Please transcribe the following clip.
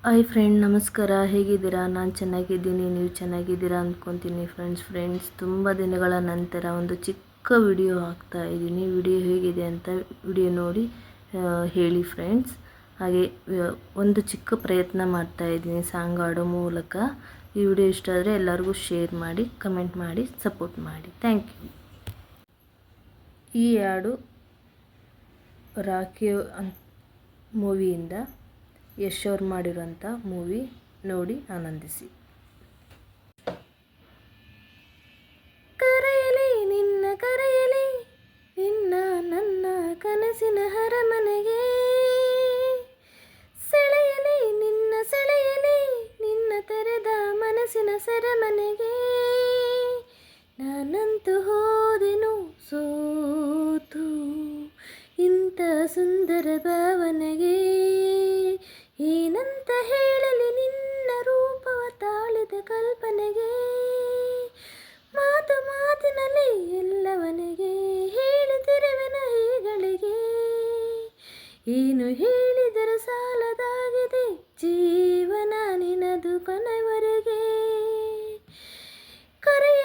Hi friend, ನಮಸ್ಕಾರ. ಹೇಗಿದ್ದೀರಾ? ನಾನು ಚೆನ್ನಾಗಿದ್ದೀನಿ, ನೀವು ಚೆನ್ನಾಗಿದ್ದೀರಾ ಅಂದ್ಕೊತೀನಿ. ಫ್ರೆಂಡ್ಸ್ ತುಂಬ ದಿನಗಳ ನಂತರ ಒಂದು ಚಿಕ್ಕ ವಿಡಿಯೋ ಹಾಕ್ತಾ ಇದ್ದೀನಿ. ವಿಡಿಯೋ ಹೇಗಿದೆ ಅಂತ ವಿಡಿಯೋ ನೋಡಿ ಹೇಳಿ ಫ್ರೆಂಡ್ಸ್. ಹಾಗೆ ಒಂದು ಚಿಕ್ಕ ಪ್ರಯತ್ನ ಮಾಡ್ತಾ ಇದ್ದೀನಿ ಸಾಂಗ್ ಆಡೋ ಮೂಲಕ. ಈ ವಿಡಿಯೋ ಇಷ್ಟ ಆದರೆ ಎಲ್ಲರಿಗೂ ಶೇರ್ ಮಾಡಿ, ಕಮೆಂಟ್ ಮಾಡಿ, ಸಪೋರ್ಟ್ ಮಾಡಿ. Thank you. ಈ ಹಾಡು ರಾಖಿ ಮೂವಿಯಿಂದ ಯಶ್ ಅವ್ರು ಮಾಡಿರೋಂಥ ಮೂವಿ. ನೋಡಿ ಆನಂದಿಸಿ. ಕರೆಯಲಿ ನಿನ್ನ ಕರೆಯಲಿ ನಿನ್ನ ನನ್ನ ಕನಸಿನ ಹರಮನೆಗೆ, ಸೆಳೆಯಲಿ ನಿನ್ನ ಸೆಳೆಯಲಿ ನಿನ್ನ ತೆರೆದ ಮನಸ್ಸಿನ ಸೆರೆಮನೆಗೆ. ನಾನಂತೂ ಹೋದೆನು ಸೋತು ಇಂಥ ಸುಂದರ ಭಾವನೆಗೆ. ಏನಂತ ಹೇಳಲಿ ನಿನ್ನ ರೂಪವ ತಾಳಿದ ಕಲ್ಪನೆಗೆ. ಮಾತಿನಲ್ಲಿ ಎಲ್ಲವನಿಗೆ ಹೇಳುತ್ತಿರುವೆನ ಹೀಗಳಿಗೆ. ಏನು ಹೇಳಿದರೂ ಸಾಲದಾಗಿದೆ ಜೀವನ ನಿನದು ಕೊನೆವರೆಗೆ. ಕರೆ